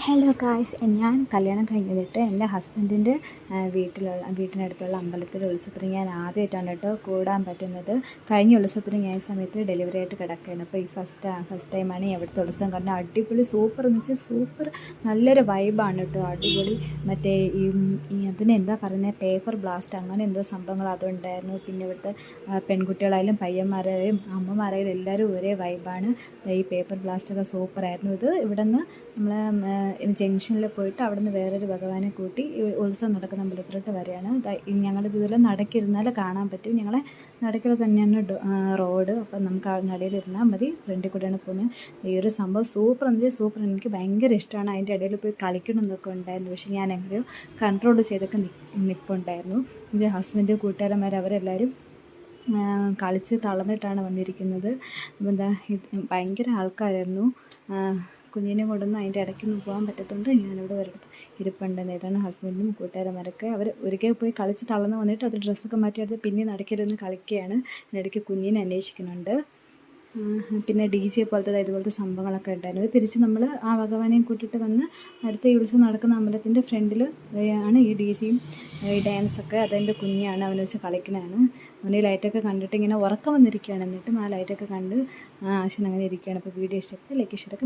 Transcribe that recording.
Hello guys, ഞാൻ കല്യാണം കഴിഞ്ഞിട്ട് എൻ്റെ ഹസ്ബൻഡിൻ്റെ വീട്ടിനടുത്തുള്ള അമ്പലത്തിലെ ഉത്സവത്തിന് ഞാൻ ആദ്യമായിട്ടാണ് കേട്ടോ കൂടാൻ പറ്റുന്നത്. കഴിഞ്ഞ ഉത്സവത്തിന് ഞാൻ ഈ സമയത്ത് ഡെലിവറി ആയിട്ട് കിടക്കുകയാണ്. അപ്പോൾ ഈ ഫസ്റ്റ് ടൈമാണ് ഈ അവിടുത്തെ ഉത്സവം കണ്ടത്. അടിപൊളി സൂപ്പർ എന്ന് വെച്ചാൽ സൂപ്പർ നല്ലൊരു വൈബാണ് കേട്ടോ. അടിപൊളി മറ്റേ ഈ അതിന് എന്താ പറയുന്നത്, പേപ്പർ ബ്ലാസ്റ്റ് അങ്ങനെ എന്തോ സംഭവങ്ങൾ അതുണ്ടായിരുന്നു. പിന്നെ ഇവിടുത്തെ പെൺകുട്ടികളായാലും പയ്യന്മാരായാലും അമ്മമാരായാലും എല്ലാവരും ഒരേ വൈബാണ്. ഈ പേപ്പർ ബ്ലാസ്റ്റൊക്കെ സൂപ്പറായിരുന്നു. ഇത് ഇവിടെ നിന്ന് നമ്മൾ ജംഗ്ഷനിൽ പോയിട്ട് അവിടെ നിന്ന് വേറൊരു ഭഗവാനെ കൂട്ടി ഉത്സവം നടക്കുന്ന അമ്പലത്തിലോട്ട് വരികയാണ്. ഞങ്ങളുടെ ഇതുപോലെ നടക്കിരുന്നാൽ കാണാൻ പറ്റും. ഞങ്ങളെ നടക്കിൽ തന്നെയാണ് റോഡ്. അപ്പം നമുക്ക് ആ നടയിലിരുന്നാൽ മതി. ഫ്രണ്ടിൽ കൂടെയാണ് പോകുന്നത്. ഈ ഒരു സംഭവം സൂപ്പർ എന്ന് വെച്ചാൽ സൂപ്പർ. എനിക്ക് ഭയങ്കര ഇഷ്ടമാണ്. അതിൻ്റെ ഇടയിൽ പോയി കളിക്കണമെന്നൊക്കെ ഉണ്ടായിരുന്നു. പക്ഷേ ഞാൻ എങ്ങനെയോ കൺട്രോൾ ചെയ്തൊക്കെ നിൽപ്പുണ്ടായിരുന്നു. എൻ്റെ ഹസ്ബൻഡ് കൂട്ടുകാരന്മാർ അവരെല്ലാവരും കളിച്ച് തളർന്നിട്ടാണ് വന്നിരിക്കുന്നത്. അപ്പം എന്താ ഭയങ്കര ആൾക്കാരായിരുന്നു. കുഞ്ഞിനെ കൊണ്ടൊന്നും അതിൻ്റെ ഇടയ്ക്കൊന്നും പോകാൻ പറ്റത്തുകൊണ്ട് ഞാനിവിടെ ഒരിടത്ത് ഇരിപ്പുണ്ട്. ഇതാണ് ഹസ്ബൻഡും കൂട്ടുകാരന്മാരൊക്കെ. അവർ ഒരിക്കൽ പോയി കളിച്ച് തളർന്ന് വന്നിട്ട് അത് ഡ്രസ്സൊക്കെ മാറ്റിയെടുത്ത് പിന്നെ നടക്കരുന്ന് കളിക്കുകയാണ്. ഇടയ്ക്ക് കുഞ്ഞിനെ അന്വേഷിക്കുന്നുണ്ട്. പിന്നെ DJ പോലത്തെ ഇതുപോലത്തെ സംഭവങ്ങളൊക്കെ ഉണ്ടായിരുന്നു. തിരിച്ച് നമ്മൾ ആ ഭഗവാനെയും കൂട്ടിയിട്ട് വന്ന് അടുത്ത ഈ ഉത്സവം നടക്കുന്ന അമ്പലത്തിൻ്റെ ഫ്രണ്ടിൽ ആണ് ഈ DJയും ഈ ഡാൻസൊക്കെ. അതെൻ്റെ കുഞ്ഞാണ്, അവനെ വെച്ച് കളിക്കുന്നതാണ്. അവന് ഈ ലൈറ്റൊക്കെ കണ്ടിട്ട് ഇങ്ങനെ ഉറക്കം വന്നിരിക്കുകയാണ്. എന്നിട്ടും ആ ലൈറ്റൊക്കെ കണ്ട് ആശൻ അങ്ങനെ ഇരിക്കുകയാണ്. അപ്പോൾ വീഡിയോ ഇഷ്ടപ്പെട്ട് ലൈക്ക് ഷെയർ